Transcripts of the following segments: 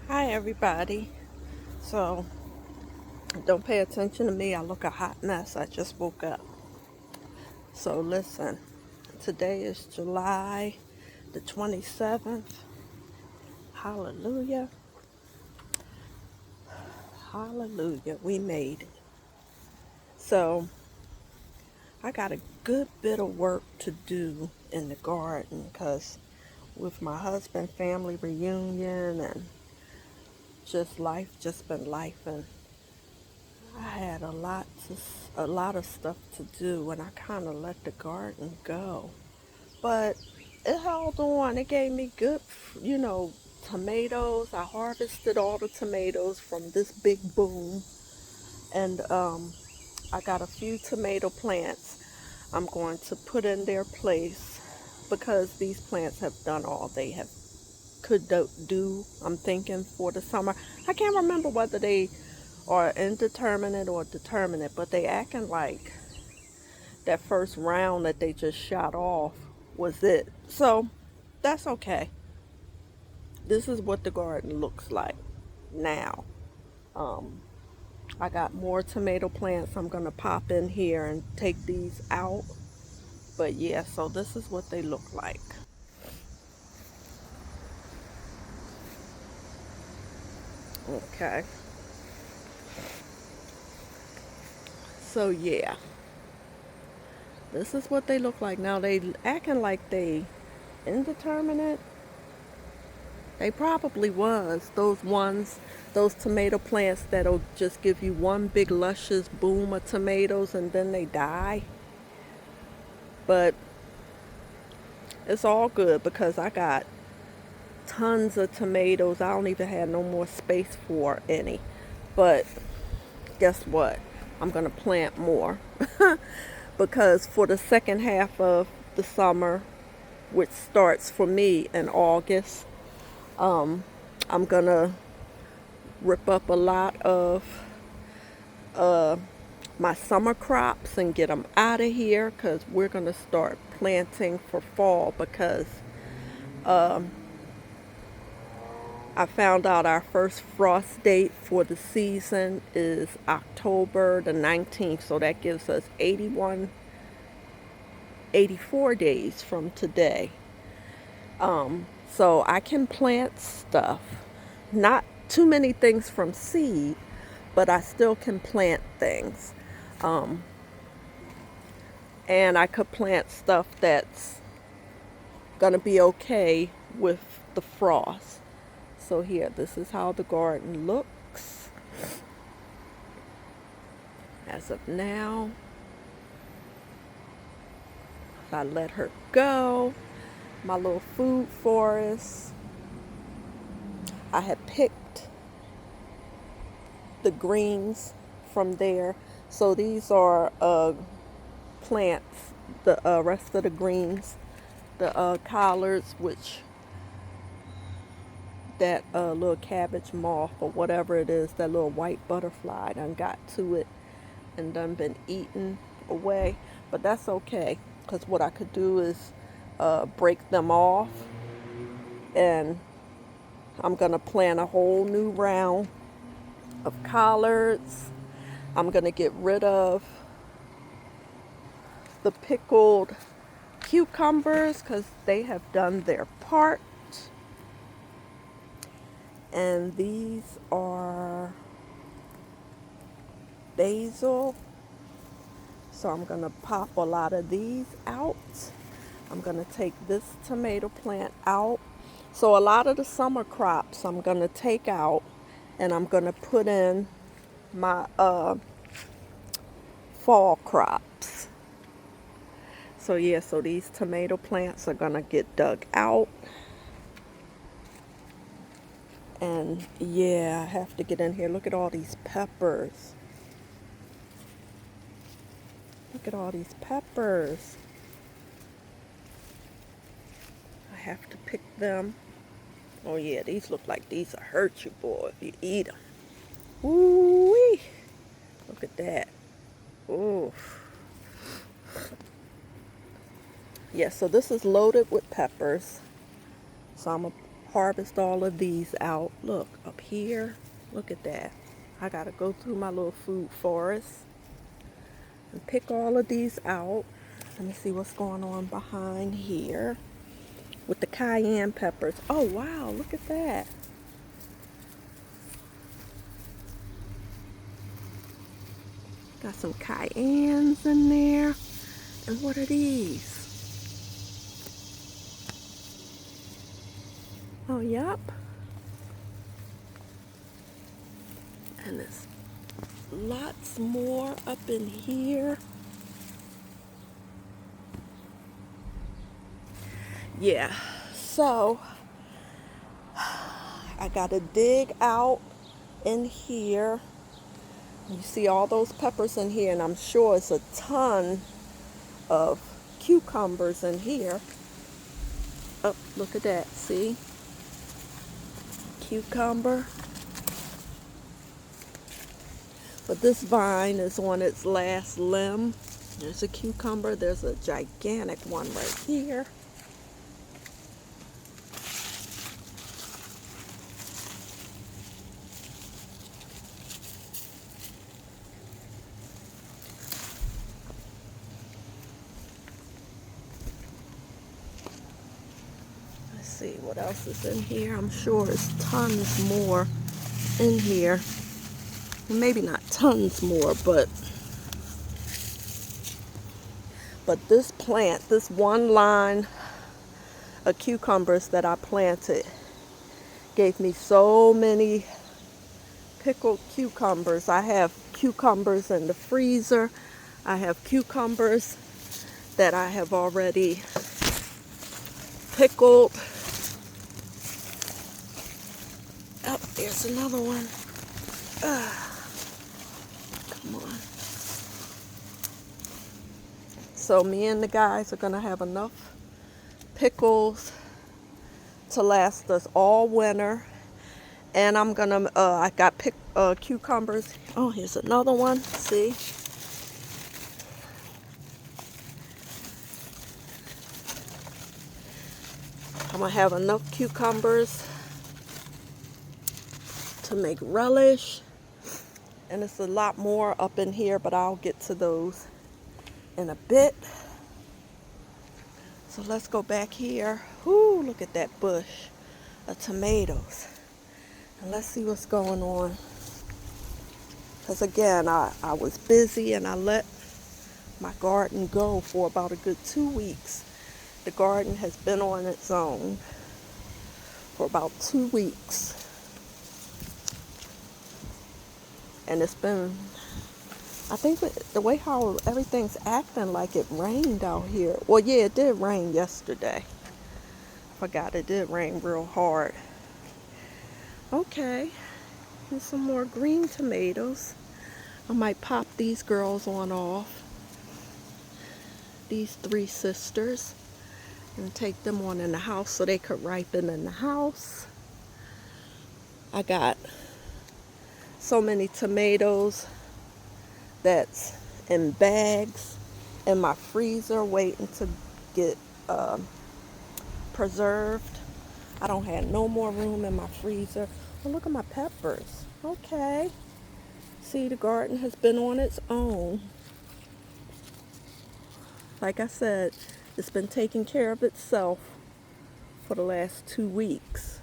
Hi everybody. So don't pay attention to me. I look a hot mess. I just woke up. So listen, today is July the 27th. Hallelujah. Hallelujah. We made it. So I got a good bit of work to do in the garden because with my husband family reunion and just life just been life, and I had a lot of stuff to do, and I kind of let the garden go. But it held on. It gave me good, tomatoes. I harvested all the tomatoes from this big boom, and I got a few tomato plants I'm going to put in their place because these plants have done all they have could do. I'm thinking for the summer. I can't remember whether they are indeterminate or determinate, but they acting like that first round that they just shot off was it. So that's okay. This is what the garden looks like now. Um, I got more tomato plants. I'm gonna pop in here and take these out. But yeah, so this is what they look like. Okay. So yeah, this is what they look like now. They acting like they indeterminate. They probably was. Those tomato plants that'll just give you one big luscious boom of tomatoes and then they die. But it's all good because I got tons of tomatoes. I don't even have no more space for any. But guess what? I'm going to plant more because for the second half of the summer, which starts for me in August, I'm going to rip up a lot of my summer crops and get them out of here because we're going to start planting for fall because I found out our first frost date for the season is October the 19th. So that gives us 84 days from today. So I can plant stuff. Not too many things from seed, but I still can plant things. And I could plant stuff that's gonna be okay with the frost. So here, this is how the garden looks as of now. I let her go. My little food forest. I had picked the greens from there. So these are plants, the rest of the greens, the collards, which that little cabbage moth or whatever it is, that little white butterfly done got to it and done been eaten away. But that's okay because what I could do is break them off, and I'm going to plant a whole new round of collards. I'm going to get rid of the pickled cucumbers because they have done their part. And these are basil. So I'm going to pop a lot of these out. I'm going to take this tomato plant out. So a lot of the summer crops I'm going to take out, and I'm going to put in my fall crops. So yeah, so these tomato plants are going to get dug out. And yeah, I have to get in here. Look at all these peppers. Look at all these peppers. I have to pick them. Oh yeah, these look like these will hurt you, boy, if you eat them. Ooh-wee. Look at that. Ooh. Yeah, so this is loaded with peppers. So harvest all of these out. Look, up here, look at that. I gotta go through my little food forest and pick all of these out. Let me see what's going on behind here with the cayenne peppers. Oh wow, look at that. Got some cayennes in there. And what are these? Oh, yep. And there's lots more up in here. Yeah, so I gotta dig out in here. You see all those peppers in here, and I'm sure it's a ton of cucumbers in here. Oh, look at that, see? Cucumber. But this vine is on its last limb. There's a cucumber. There's a gigantic one right here. Let's see what else is in here. I'm sure there's tons more in here. Maybe not tons more, but this plant, this one line of cucumbers that I planted gave me so many pickled cucumbers. I have cucumbers in the freezer. I have cucumbers that I have already pickled. Oh, there's another one. Come on. So me and the guys are gonna have enough pickles to last us all winter. And I'm gonna, I got cucumbers. Oh, here's another one, see? I'm gonna have enough cucumbers to make relish. And it's a lot more up in here, but I'll get to those in a bit. So let's go back here. Ooh, look at that bush of tomatoes. And let's see what's going on. Because again, I was busy and I let my garden go for about a good 2 weeks. The garden has been on its own for about 2 weeks. And it's been, I think the way how everything's acting like it rained out here. Well, yeah, it did rain yesterday. Forgot it did rain real hard. Okay, here's some more green tomatoes. I might pop these girls on off. These three sisters. And take them on in the house so they could ripen in the house. I got so many tomatoes that's in bags in my freezer waiting to get preserved. I don't have no more room in my freezer. Oh, look at my peppers. Okay. See, the garden has been on its own. Like I said, it's been taking care of itself for the last 2 weeks.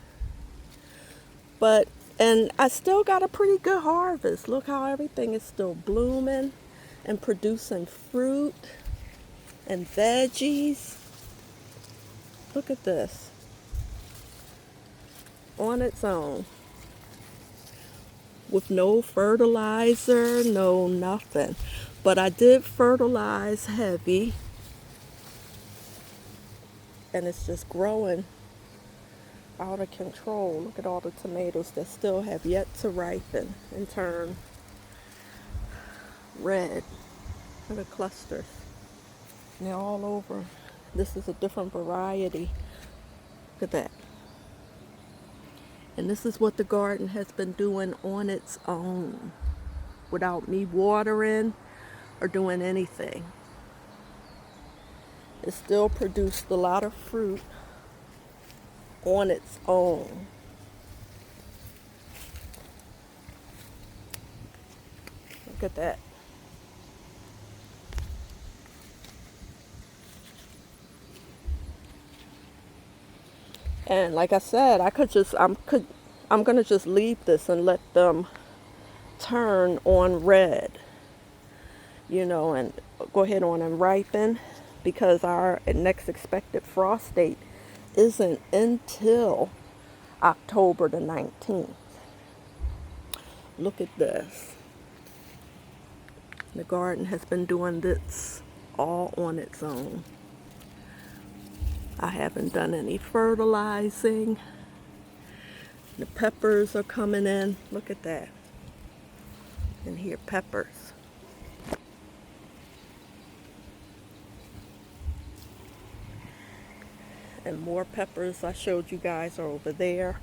And I still got a pretty good harvest. Look how everything is still blooming and producing fruit and veggies. Look at this. On its own. With no fertilizer, no nothing. But I did fertilize heavy. And it's just growing out of control. Look at all the tomatoes that still have yet to ripen and turn red. Look at the clusters. And they're all over. This is a different variety. Look at that. And this is what the garden has been doing on its own without me watering or doing anything. It still produced a lot of fruit. on its own. Look at that. And like I said, I'm gonna just leave this and let them turn on red, and go ahead on and ripen, because our next expected frost date isn't until October the 19th. Look at this. The garden has been doing this all on its own. I haven't done any fertilizing. The peppers are coming in. Look at that. And here, peppers. And more peppers I showed you guys are over there.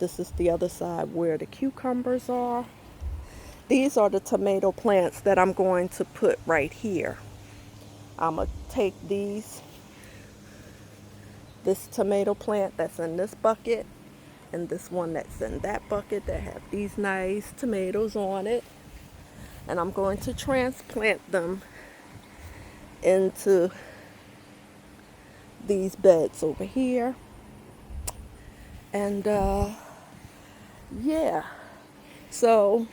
This is the other side where the cucumbers are. These are the tomato plants that I'm going to put right here. I'm going to take this tomato plant that's in this bucket and this one that's in that bucket that have these nice tomatoes on it. And I'm going to transplant them into these beds over here. And yeah, so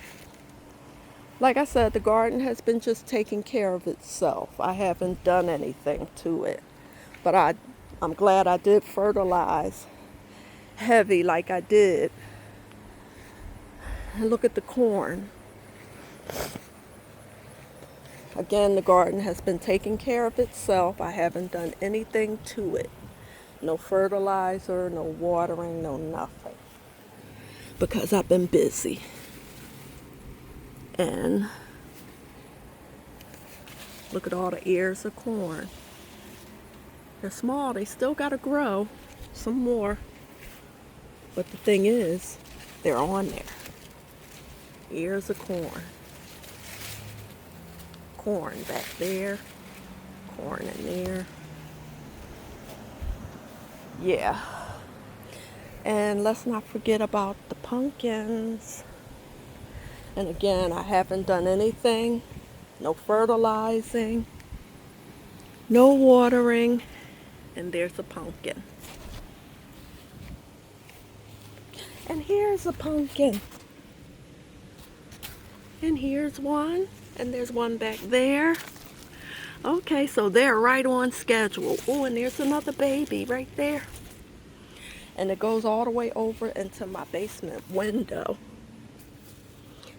like I said, the garden has been just taking care of itself. I haven't done anything to it, but I'm glad I did fertilize heavy like I did. And look at the corn. Again, the garden has been taking care of itself. I haven't done anything to it. No fertilizer, no watering, no nothing. Because I've been busy. And look at all the ears of corn. They're small. They still got to grow some more. But the thing is, they're on there. Ears of corn. Corn back there. Corn in there. Yeah. And let's not forget about the pumpkins. And again, I haven't done anything. No fertilizing. No watering. And there's a pumpkin. And here's a pumpkin. And here's one. And there's one back there. Okay, so they're right on schedule. Oh, and there's another baby right there. And it goes all the way over into my basement window.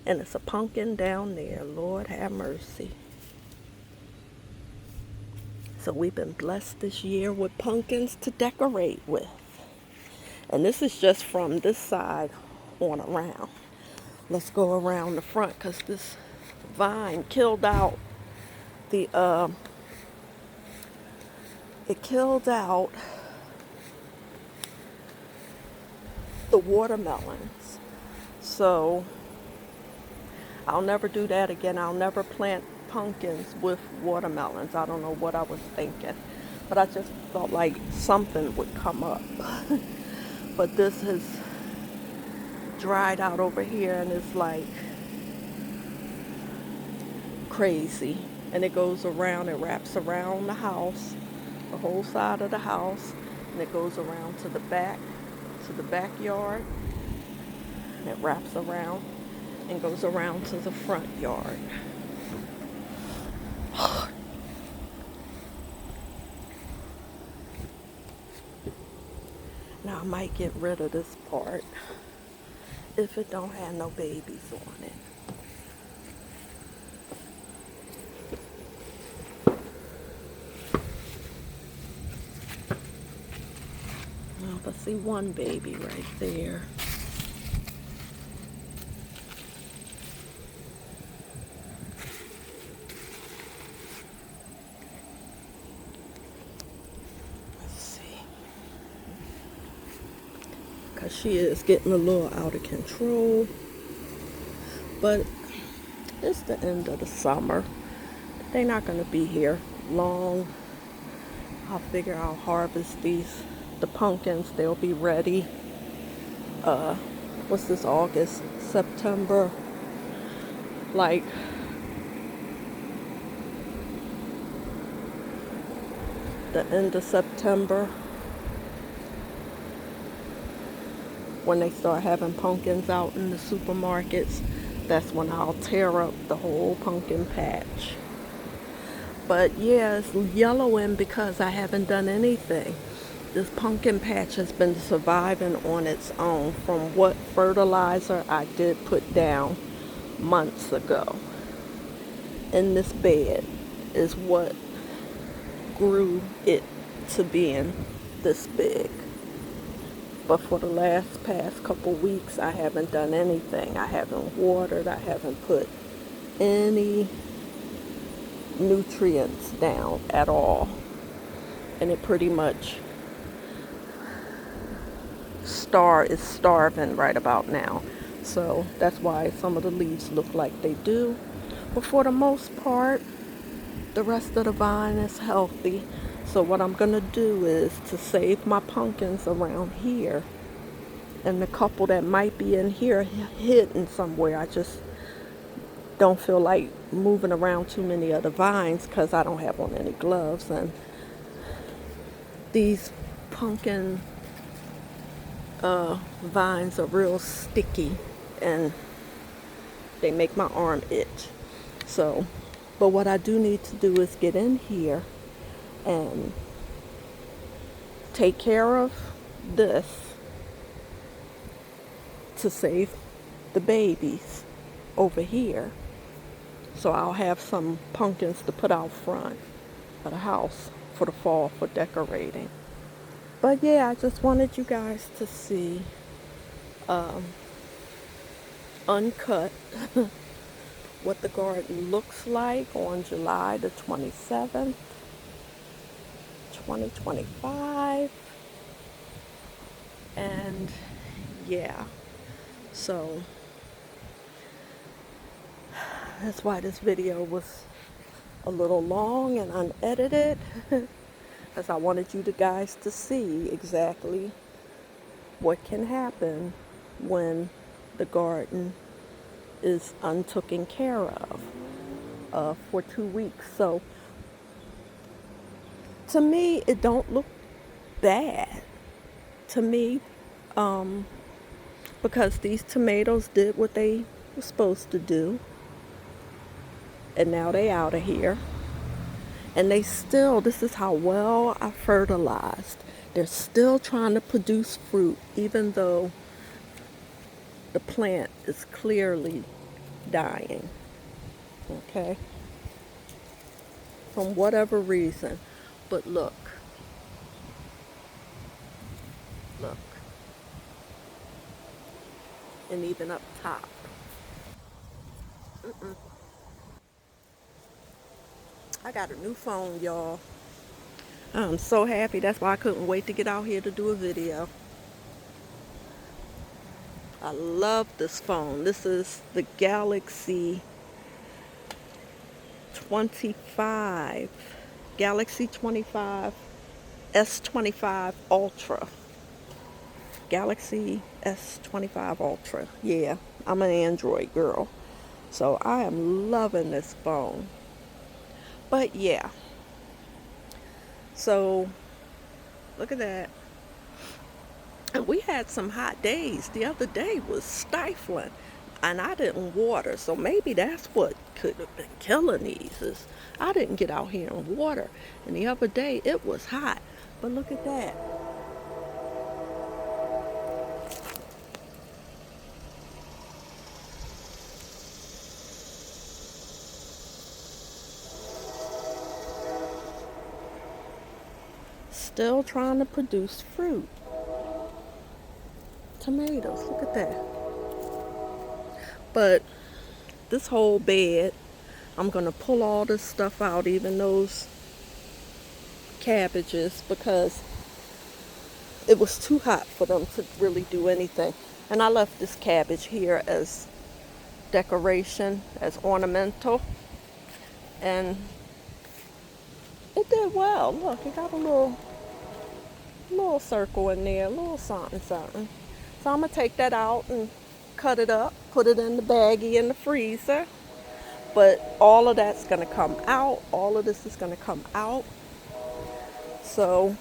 And it's a pumpkin down there. Lord have mercy. So we've been blessed this year with pumpkins to decorate with. And this is just from this side on around. Let's go around the front, because this vine killed out the watermelons. So I'll never do that again. I'll never plant pumpkins with watermelons. I don't know what I was thinking, but I just felt like something would come up. But this has dried out over here, and it's like crazy. And it goes around, it wraps around the house, the whole side of the house, and it goes around to the backyard, and it wraps around and goes around to the front yard. Now I might get rid of this part if it don't have no babies on it. Well, I see one baby right there. Because she is getting a little out of control. But it's the end of the summer. They're not going to be here long. I figure I'll harvest these the pumpkins, they'll be ready. What's this, August, September? Like the end of September, when they start having pumpkins out in the supermarkets, that's when I'll tear up the whole pumpkin patch. But yeah, it's yellowing because I haven't done anything. This pumpkin patch has been surviving on its own from what fertilizer I did put down months ago. In this bed is what grew it to being this big. But for the past couple weeks, I haven't done anything. I haven't watered. I haven't put any nutrients down at all. And it pretty much is starving right about now. So that's why some of the leaves look like they do. But for the most part, the rest of the vine is healthy. So what I'm going to do is to save my pumpkins around here. And the couple that might be in here hidden somewhere. I just don't feel like moving around too many of the vines because I don't have on any gloves. And these pumpkin vines are real sticky and they make my arm itch. So, but what I do need to do is get in here and take care of this to save the babies over here. So I'll have some pumpkins to put out front of the house for the fall for decorating. But yeah, I just wanted you guys to see uncut what the garden looks like on July the 27th, 2025. And yeah, so that's why this video was a little long and unedited, because I wanted you guys to see exactly what can happen when the garden is untaken care of for 2 weeks. So to me, it don't look bad. To me, because these tomatoes did what they were supposed to do, and now they out of here. And they still, this is how well I fertilized. They're still trying to produce fruit, even though the plant is clearly dying. Okay? From whatever reason. But look. Look. And even up top. I got a new phone, y'all. I'm so happy. That's why I couldn't wait to get out here to do a video. I love this phone. This is the Galaxy 25. Galaxy 25 S25 Ultra. Galaxy S25 Ultra. Yeah, I'm an Android girl. So I am loving this phone. But yeah. So look at that. And we had some hot days. The other day was stifling, and I didn't water. So maybe that's what could have been killing these, is I didn't get out here and water. And the other day it was hot. But look at that. Still trying to produce fruit. Tomatoes, look at that. But this whole bed, I'm going to pull all this stuff out, even those cabbages, because it was too hot for them to really do anything. And I left this cabbage here as decoration, as ornamental. And it did well. Look, it got a little little circle in there, a little something, something. So I'm gonna take that out and cut it up, put it in the baggie in the freezer. But all of that's gonna come out. All of this is gonna come out. So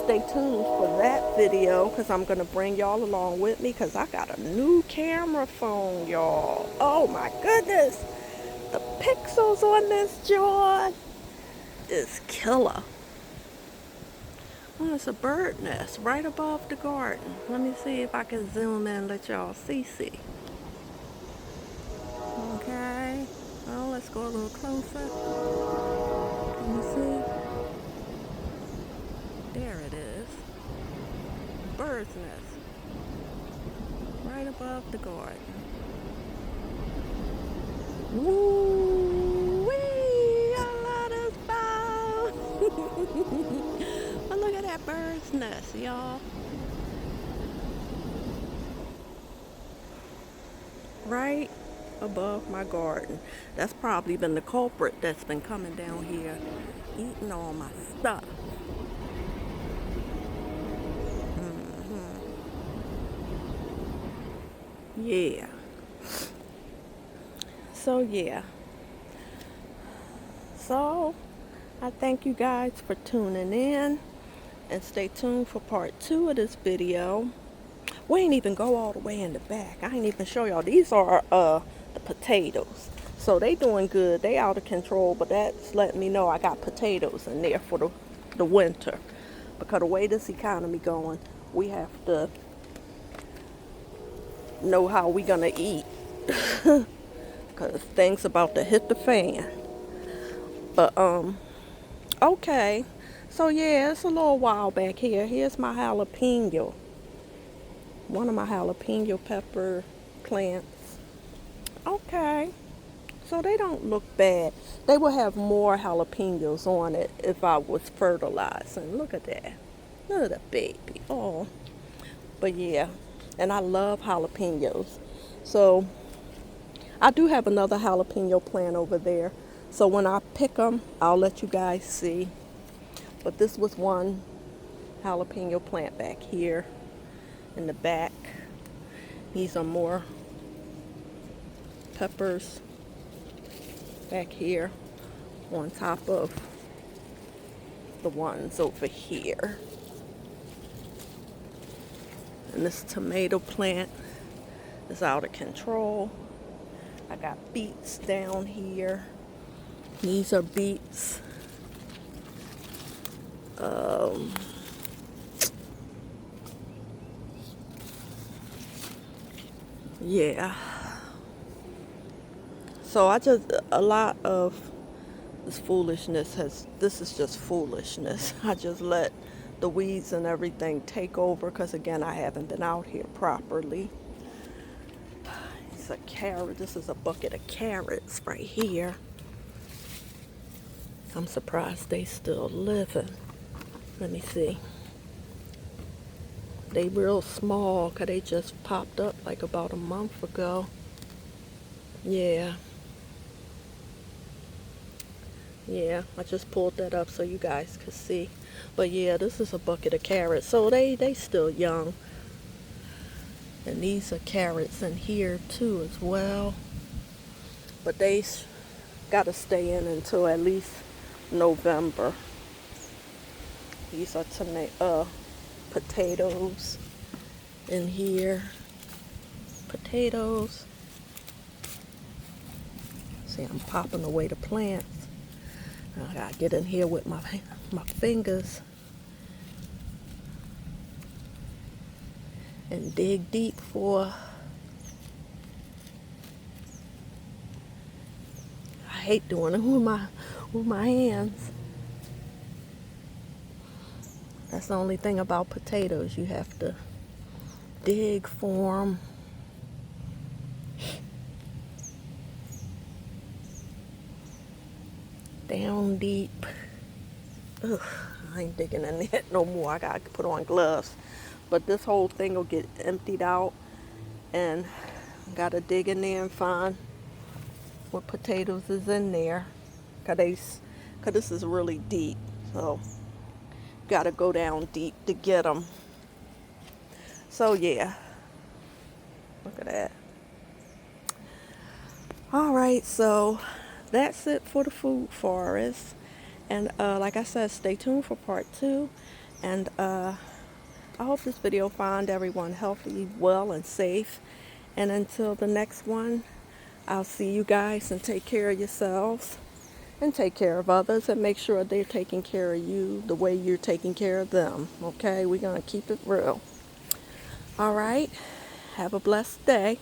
stay tuned for that video because I'm gonna bring y'all along with me because I got a new camera phone, y'all. Oh my goodness. The pixels on this joint is killer. Oh, it's a bird nest right above the garden. Let me see if I can zoom in and let y'all see. Okay. Well, let's go a little closer. Can you see? There it is. Bird's nest. Right above the garden. Woo! Wee! I love this phone! But look at that bird's nest, y'all. Right above my garden. That's probably been the culprit that's been coming down here eating all my stuff. Yeah. So yeah. So I thank you guys for tuning in and stay tuned for part 2 of this video. We ain't even go all the way in the back. I ain't even show y'all. These are the potatoes. So they doing good. They out of control, but that's letting me know I got potatoes in there for the winter. Because the way this economy going, we have to know how we gonna eat. Because things about to hit the fan. But okay. So yeah, it's a little while back here. Here's my jalapeno. One of my jalapeno pepper plants. Okay. So they don't look bad. They will have more jalapenos on it if I was fertilizing. Look at that. Look at the baby. Oh. But yeah. And I love jalapenos. So I do have another jalapeno plant over there. So when I pick them, I'll let you guys see. But this was one jalapeno plant back here in the back. These are more peppers back here on top of the ones over here. And this tomato plant is out of control. I got beets down here. These are beets. Yeah. So a lot of this foolishness this is just foolishness. I just let the weeds and everything take over because again, I haven't been out here properly. It's a carrot. This is a bucket of carrots right here. I'm surprised they still living. Let me see. They real small because they just popped up like about a month ago. Yeah. Yeah, I just pulled that up so you guys could see. But yeah, this is a bucket of carrots. So they still young. And these are carrots in here too as well. But they got to stay in until at least November. These are potatoes in here. Potatoes. See, I'm popping away the plants. I gotta get in here with my fingers and dig deep for. I hate doing it with my hands. That's the only thing about potatoes. You have to dig for them. Down deep. Ugh, I ain't digging in there no more. I gotta put on gloves. But this whole thing will get emptied out and gotta dig in there and find what potatoes is in there. Cause this is really deep. So got to go down deep to get them. So yeah, look at that. All right, so that's it for the food forest. And like I said, stay tuned for part 2. And I hope this video found everyone healthy, well, and safe. And until the next one, I'll see you guys, and take care of yourselves and take care of others, and make sure they're taking care of you the way you're taking care of them. Okay, we're going to keep it real. All right, have a blessed day.